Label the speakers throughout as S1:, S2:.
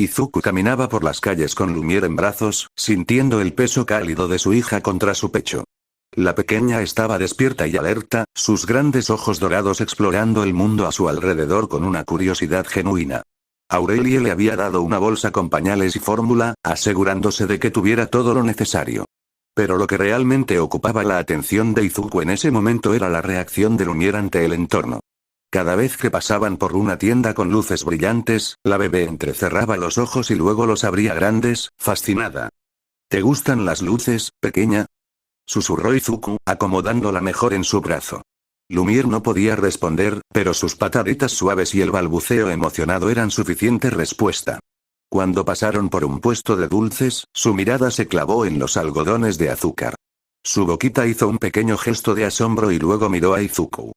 S1: Izuku caminaba por las calles con Lumiere en brazos, sintiendo el peso cálido de su hija contra su pecho. La pequeña estaba despierta y alerta, sus grandes ojos dorados explorando el mundo a su alrededor con una curiosidad genuina. Aurelie le había dado una bolsa con pañales y fórmula, asegurándose de que tuviera todo lo necesario. Pero lo que realmente ocupaba la atención de Izuku en ese momento era la reacción de Lumiere ante el entorno. Cada vez que pasaban por una tienda con luces brillantes, la bebé entrecerraba los ojos y luego los abría grandes, fascinada. ¿Te gustan las luces, pequeña?, susurró Izuku, acomodándola mejor en su brazo. Lumiere no podía responder, pero sus pataditas suaves y el balbuceo emocionado eran suficiente respuesta. Cuando pasaron por un puesto de dulces, su mirada se clavó en los algodones de azúcar. Su boquita hizo un pequeño gesto de asombro y luego miró a Izuku.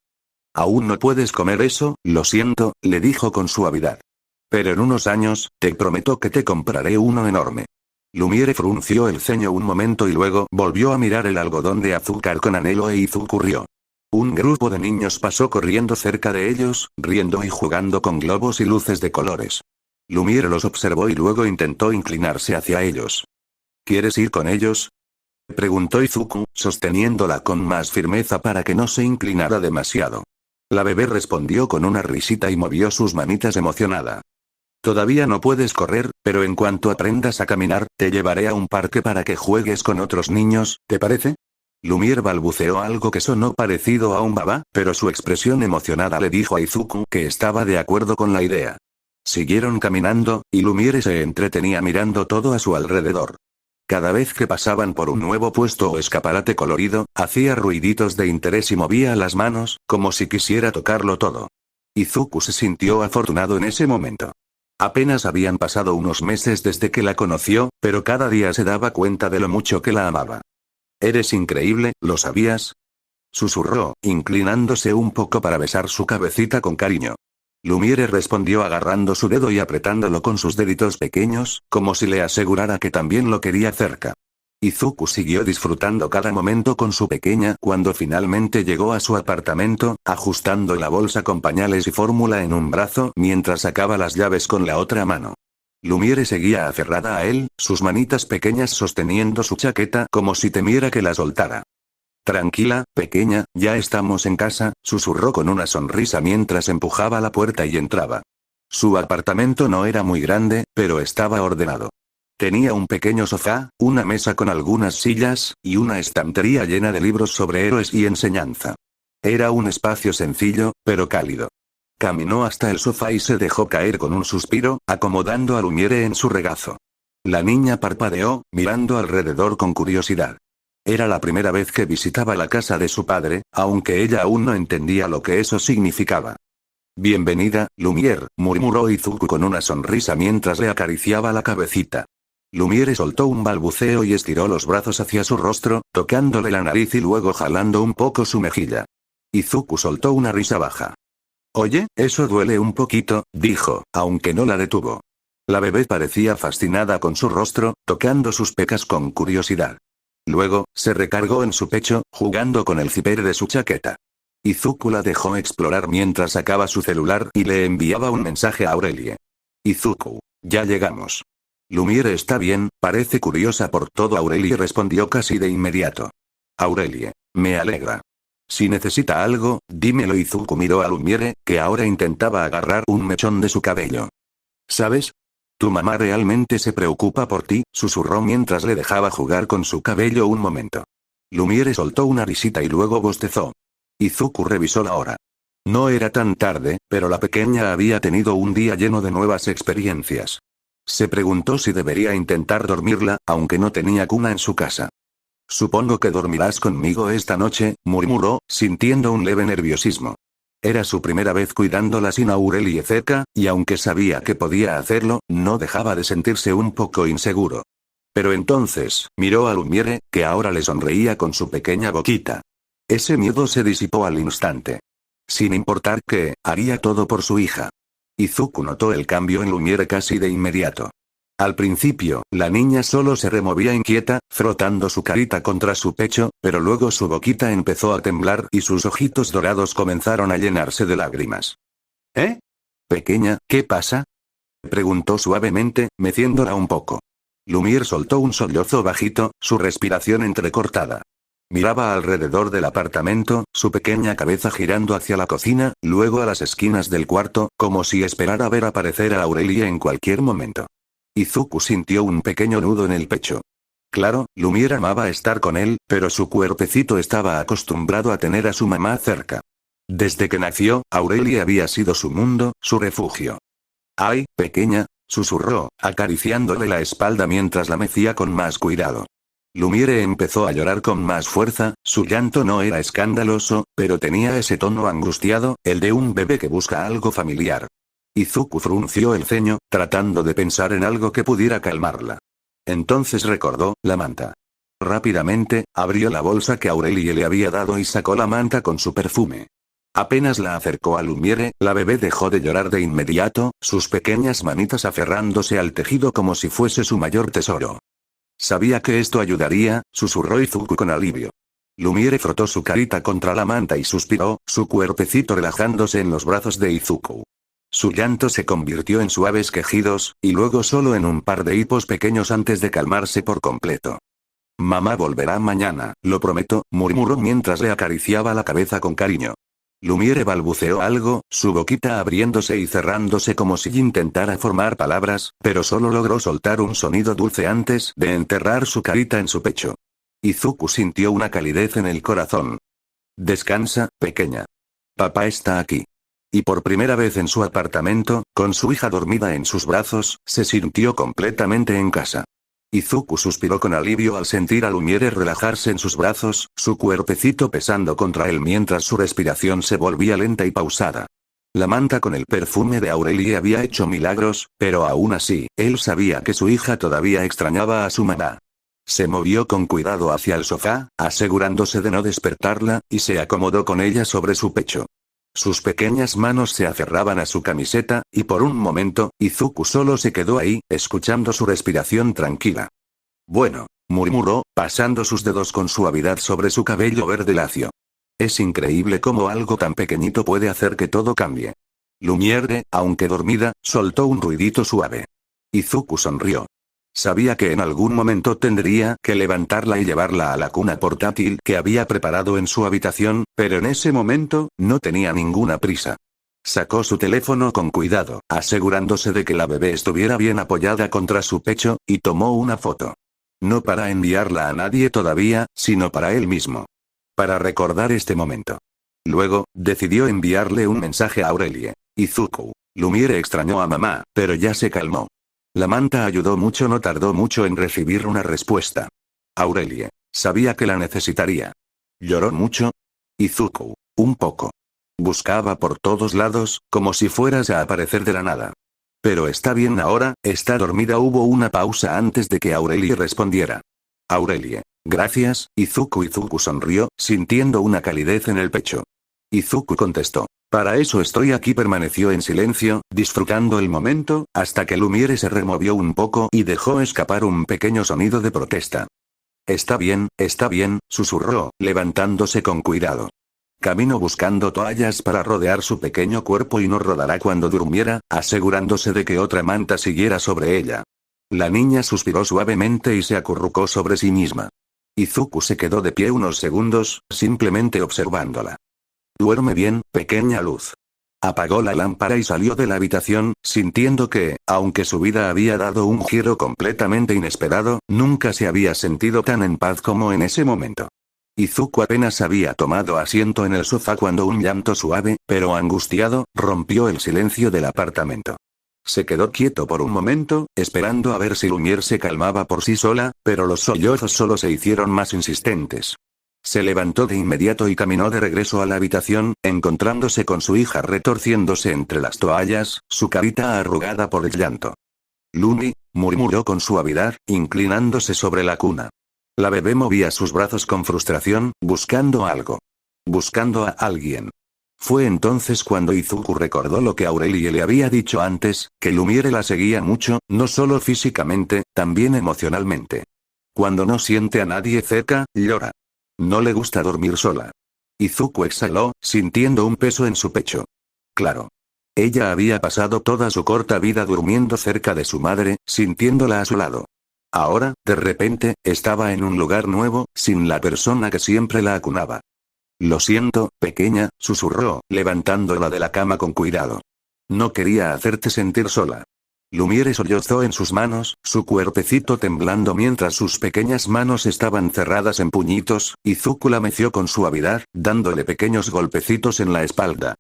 S1: «¿Aún no puedes comer eso? Lo siento», le dijo con suavidad. «Pero en unos años, te prometo que te compraré uno enorme». Lumiere frunció el ceño un momento y luego volvió a mirar el algodón de azúcar con anhelo e Izuku rió. Un grupo de niños pasó corriendo cerca de ellos, riendo y jugando con globos y luces de colores. Lumiere los observó y luego intentó inclinarse hacia ellos. ¿Quieres ir con ellos?, preguntó Izuku, sosteniéndola con más firmeza para que no se inclinara demasiado. La bebé respondió con una risita y movió sus manitas emocionada. Todavía no puedes correr, pero en cuanto aprendas a caminar, te llevaré a un parque para que juegues con otros niños, ¿te parece? Lumiere balbuceó algo que sonó parecido a un baba, pero su expresión emocionada le dijo a Izuku que estaba de acuerdo con la idea. Siguieron caminando, y Lumiere se entretenía mirando todo a su alrededor. Cada vez que pasaban por un nuevo puesto o escaparate colorido, hacía ruiditos de interés y movía las manos, como si quisiera tocarlo todo. Izuku se sintió afortunado en ese momento. Apenas habían pasado unos meses desde que la conoció, pero cada día se daba cuenta de lo mucho que la amaba. «Eres increíble, ¿lo sabías?», susurró, inclinándose un poco para besar su cabecita con cariño. Lumiere respondió agarrando su dedo y apretándolo con sus deditos pequeños, como si le asegurara que también lo quería cerca. Izuku siguió disfrutando cada momento con su pequeña cuando finalmente llegó a su apartamento, ajustando la bolsa con pañales y fórmula en un brazo mientras sacaba las llaves con la otra mano. Lumiere seguía aferrada a él, sus manitas pequeñas sosteniendo su chaqueta como si temiera que la soltara. «Tranquila, pequeña, ya estamos en casa», susurró con una sonrisa mientras empujaba la puerta y entraba. Su apartamento no era muy grande, pero estaba ordenado. Tenía un pequeño sofá, una mesa con algunas sillas, y una estantería llena de libros sobre héroes y enseñanza. Era un espacio sencillo, pero cálido. Caminó hasta el sofá y se dejó caer con un suspiro, acomodando a Lumiere en su regazo. La niña parpadeó, mirando alrededor con curiosidad. Era la primera vez que visitaba la casa de su padre, aunque ella aún no entendía lo que eso significaba. «Bienvenida, Lumiere», murmuró Izuku con una sonrisa mientras le acariciaba la cabecita. Lumiere soltó un balbuceo y estiró los brazos hacia su rostro, tocándole la nariz y luego jalando un poco su mejilla. Izuku soltó una risa baja. «Oye, eso duele un poquito», dijo, aunque no la detuvo. La bebé parecía fascinada con su rostro, tocando sus pecas con curiosidad. Luego, se recargó en su pecho, jugando con el zipper de su chaqueta. Izuku la dejó explorar mientras sacaba su celular y le enviaba un mensaje a Aurelie. «Izuku, ya llegamos». «Lumiere está bien, parece curiosa por todo», Aurelie respondió casi de inmediato. «Aurelie, me alegra. Si necesita algo, dímelo». Izuku miró a Lumiere, que ahora intentaba agarrar un mechón de su cabello. «¿Sabes? Tu mamá realmente se preocupa por ti», susurró mientras le dejaba jugar con su cabello un momento. Lumiere soltó una risita y luego bostezó. Izuku revisó la hora. No era tan tarde, pero la pequeña había tenido un día lleno de nuevas experiencias. Se preguntó si debería intentar dormirla, aunque no tenía cuna en su casa. «Supongo que dormirás conmigo esta noche», murmuró, sintiendo un leve nerviosismo. Era su primera vez cuidándola sin Aurelie cerca, y aunque sabía que podía hacerlo, no dejaba de sentirse un poco inseguro. Pero entonces, miró a Lumiere, que ahora le sonreía con su pequeña boquita. Ese miedo se disipó al instante. Sin importar que, haría todo por su hija. Izuku notó el cambio en Lumiere casi de inmediato. Al principio, la niña solo se removía inquieta, frotando su carita contra su pecho, pero luego su boquita empezó a temblar y sus ojitos dorados comenzaron a llenarse de lágrimas. «¿Eh? Pequeña, ¿qué pasa?», Preguntó suavemente, meciéndola un poco. Lumiere soltó un sollozo bajito, su respiración entrecortada. Miraba alrededor del apartamento, su pequeña cabeza girando hacia la cocina, luego a las esquinas del cuarto, como si esperara ver aparecer a Aurelie en cualquier momento. Izuku sintió un pequeño nudo en el pecho. Claro, Lumiere amaba estar con él, pero su cuerpecito estaba acostumbrado a tener a su mamá cerca. Desde que nació, Aurelie había sido su mundo, su refugio. «Ay, pequeña», susurró, acariciándole la espalda mientras la mecía con más cuidado. Lumiere empezó a llorar con más fuerza, su llanto no era escandaloso, pero tenía ese tono angustiado, el de un bebé que busca algo familiar. Izuku frunció el ceño, tratando de pensar en algo que pudiera calmarla. Entonces recordó, la manta. Rápidamente, abrió la bolsa que Aurelie le había dado y sacó la manta con su perfume. Apenas la acercó a Lumiere, la bebé dejó de llorar de inmediato, sus pequeñas manitas aferrándose al tejido como si fuese su mayor tesoro. Sabía que esto ayudaría, susurró Izuku con alivio. Lumiere frotó su carita contra la manta y suspiró, su cuerpecito relajándose en los brazos de Izuku. Su llanto se convirtió en suaves quejidos, y luego solo en un par de hipos pequeños antes de calmarse por completo. Mamá volverá mañana, lo prometo, murmuró mientras le acariciaba la cabeza con cariño. Lumiere balbuceó algo, su boquita abriéndose y cerrándose como si intentara formar palabras, pero solo logró soltar un sonido dulce antes de enterrar su carita en su pecho. Izuku sintió una calidez en el corazón. Descansa, pequeña. Papá está aquí. Y por primera vez en su apartamento, con su hija dormida en sus brazos, se sintió completamente en casa. Izuku suspiró con alivio al sentir a Lumiere relajarse en sus brazos, su cuerpecito pesando contra él mientras su respiración se volvía lenta y pausada. La manta con el perfume de Aurelie había hecho milagros, pero aún así, él sabía que su hija todavía extrañaba a su mamá. Se movió con cuidado hacia el sofá, asegurándose de no despertarla, y se acomodó con ella sobre su pecho. Sus pequeñas manos se aferraban a su camiseta, y por un momento, Izuku solo se quedó ahí, escuchando su respiración tranquila. Bueno, murmuró, pasando sus dedos con suavidad sobre su cabello verde lacio. Es increíble cómo algo tan pequeñito puede hacer que todo cambie. Lumiere, aunque dormida, soltó un ruidito suave. Izuku sonrió. Sabía que en algún momento tendría que levantarla y llevarla a la cuna portátil que había preparado en su habitación, pero en ese momento, no tenía ninguna prisa. Sacó su teléfono con cuidado, asegurándose de que la bebé estuviera bien apoyada contra su pecho, y tomó una foto. No para enviarla a nadie todavía, sino para él mismo. Para recordar este momento. Luego, decidió enviarle un mensaje a Aurelie. Izuku. Lumiere extrañó a mamá, pero ya se calmó. La manta ayudó mucho, no tardó mucho en recibir una respuesta. Aurelie. Sabía que la necesitaría. ¿Lloró mucho? Izuku. Un poco. Buscaba por todos lados, como si fueras a aparecer de la nada. Pero está bien ahora, está dormida. Hubo una pausa antes de que Aurelie respondiera. Aurelie. Gracias, Izuku. Izuku sonrió, sintiendo una calidez en el pecho. Izuku contestó. Para eso estoy aquí. Permaneció en silencio, disfrutando el momento, hasta que Lumiere se removió un poco y dejó escapar un pequeño sonido de protesta. Está bien, susurró, levantándose con cuidado. Camino buscando toallas para rodear su pequeño cuerpo y no rodará cuando durmiera, asegurándose de que otra manta siguiera sobre ella. La niña suspiró suavemente y se acurrucó sobre sí misma. Izuku se quedó de pie unos segundos, simplemente observándola. Duerme bien, pequeña luz. Apagó la lámpara y salió de la habitación, sintiendo que, aunque su vida había dado un giro completamente inesperado, nunca se había sentido tan en paz como en ese momento. Izuku apenas había tomado asiento en el sofá cuando un llanto suave, pero angustiado, rompió el silencio del apartamento. Se quedó quieto por un momento, esperando a ver si Lumiere se calmaba por sí sola, pero los sollozos solo se hicieron más insistentes. Se levantó de inmediato y caminó de regreso a la habitación, encontrándose con su hija retorciéndose entre las toallas, su carita arrugada por el llanto. Lumi, murmuró con suavidad, inclinándose sobre la cuna. La bebé movía sus brazos con frustración, buscando algo. Buscando a alguien. Fue entonces cuando Izuku recordó lo que Aurelie le había dicho antes, que Lumiere la seguía mucho, no solo físicamente, también emocionalmente. Cuando no siente a nadie cerca, llora. No le gusta dormir sola. Izuku exhaló, sintiendo un peso en su pecho. Claro. Ella había pasado toda su corta vida durmiendo cerca de su madre, sintiéndola a su lado. Ahora, de repente, estaba en un lugar nuevo, sin la persona que siempre la acunaba. Lo siento, pequeña, susurró, levantándola de la cama con cuidado. No quería hacerte sentir sola. Lumiere sollozó en sus manos, su cuerpecito temblando mientras sus pequeñas manos estaban cerradas en puñitos, y Zuko la meció con suavidad, dándole pequeños golpecitos en la espalda.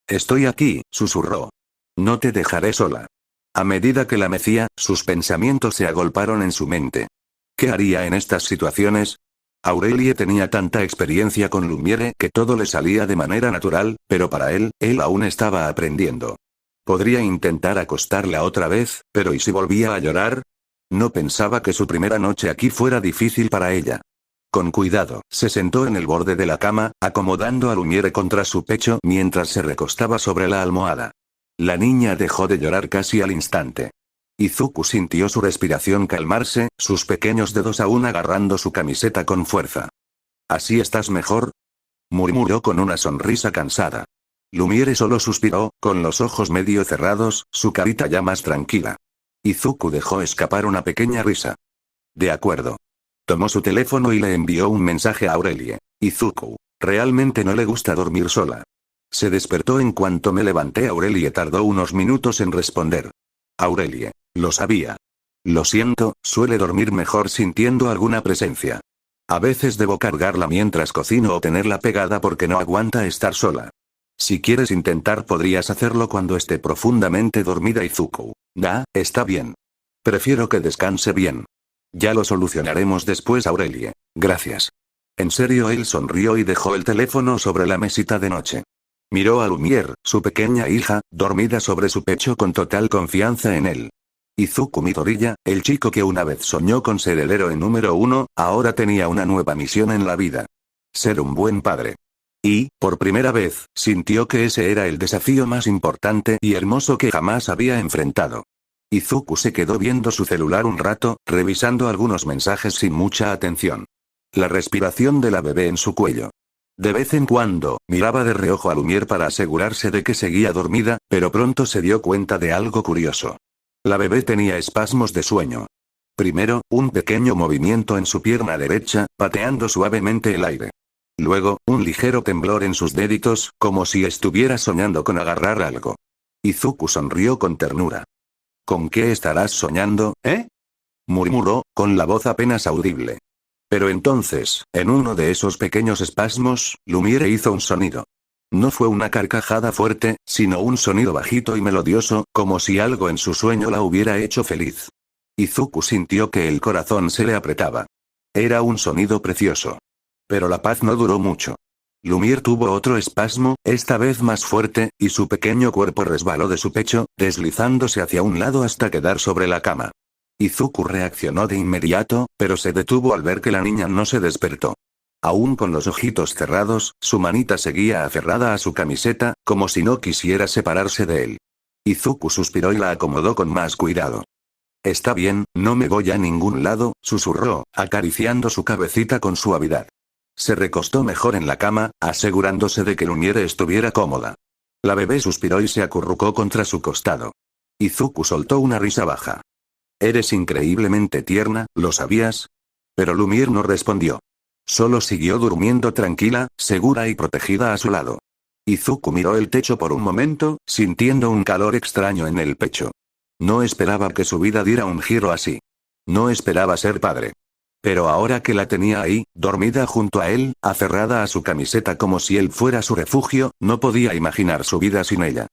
S1: Estoy aquí, susurró. No te dejaré sola. A medida que la mecía, sus pensamientos se agolparon en su mente. ¿Qué haría en estas situaciones? Aurelie tenía tanta experiencia con Lumiere que todo le salía de manera natural, pero para él aún estaba aprendiendo. Podría intentar acostarla otra vez, pero ¿y si volvía a llorar? No pensaba que su primera noche aquí fuera difícil para ella. Con cuidado, se sentó en el borde de la cama, acomodando a Lumiere contra su pecho mientras se recostaba sobre la almohada. La niña dejó de llorar casi al instante. Izuku sintió su respiración calmarse, sus pequeños dedos aún agarrando su camiseta con fuerza. ¿Así estás mejor?, murmuró con una sonrisa cansada. Lumiere solo suspiró, con los ojos medio cerrados, su carita ya más tranquila. Izuku dejó escapar una pequeña risa. De acuerdo. Tomó su teléfono y le envió un mensaje a Aurelie. Izuku, realmente no le gusta dormir sola. Se despertó en cuanto me levanté. Aurelie tardó unos minutos en responder. Aurelie, lo sabía. Lo siento, suele dormir mejor sintiendo alguna presencia. A veces debo cargarla mientras cocino o tenerla pegada porque no aguanta estar sola. Si quieres intentar podrías hacerlo cuando esté profundamente dormida. Izuku. Está bien. Prefiero que descanse bien. Ya lo solucionaremos después. Aurelie, gracias. En serio. Él sonrió y dejó el teléfono sobre la mesita de noche. Miró a Lumiere, su pequeña hija, dormida sobre su pecho con total confianza en él. Izuku Midoriya, el chico que una vez soñó con ser el héroe número 1, ahora tenía una nueva misión en la vida. Ser un buen padre. Y, por primera vez, sintió que ese era el desafío más importante y hermoso que jamás había enfrentado. Izuku se quedó viendo su celular un rato, revisando algunos mensajes sin mucha atención. La respiración de la bebé en su cuello. De vez en cuando, miraba de reojo a Lumiere para asegurarse de que seguía dormida, pero pronto se dio cuenta de algo curioso. La bebé tenía espasmos de sueño. Primero, un pequeño movimiento en su pierna derecha, pateando suavemente el aire. Luego, un ligero temblor en sus deditos, como si estuviera soñando con agarrar algo. Izuku sonrió con ternura. ¿Con qué estarás soñando, murmuró, con la voz apenas audible. Pero entonces, en uno de esos pequeños espasmos, Lumiere hizo un sonido. No fue una carcajada fuerte, sino un sonido bajito y melodioso, como si algo en su sueño la hubiera hecho feliz. Izuku sintió que el corazón se le apretaba. Era un sonido precioso. Pero la paz no duró mucho. Lumiere tuvo otro espasmo, esta vez más fuerte, y su pequeño cuerpo resbaló de su pecho, deslizándose hacia un lado hasta quedar sobre la cama. Izuku reaccionó de inmediato, pero se detuvo al ver que la niña no se despertó. Aún con los ojitos cerrados, su manita seguía aferrada a su camiseta, como si no quisiera separarse de él. Izuku suspiró y la acomodó con más cuidado. Está bien, no me voy a ningún lado, susurró, acariciando su cabecita con suavidad. Se recostó mejor en la cama, asegurándose de que Lumiere estuviera cómoda. La bebé suspiró y se acurrucó contra su costado. Izuku soltó una risa baja. Eres increíblemente tierna, ¿lo sabías? Pero Lumiere no respondió. Solo siguió durmiendo tranquila, segura y protegida a su lado. Izuku miró el techo por un momento, sintiendo un calor extraño en el pecho. No esperaba que su vida diera un giro así. No esperaba ser padre. Pero ahora que la tenía ahí, dormida junto a él, aferrada a su camiseta como si él fuera su refugio, no podía imaginar su vida sin ella.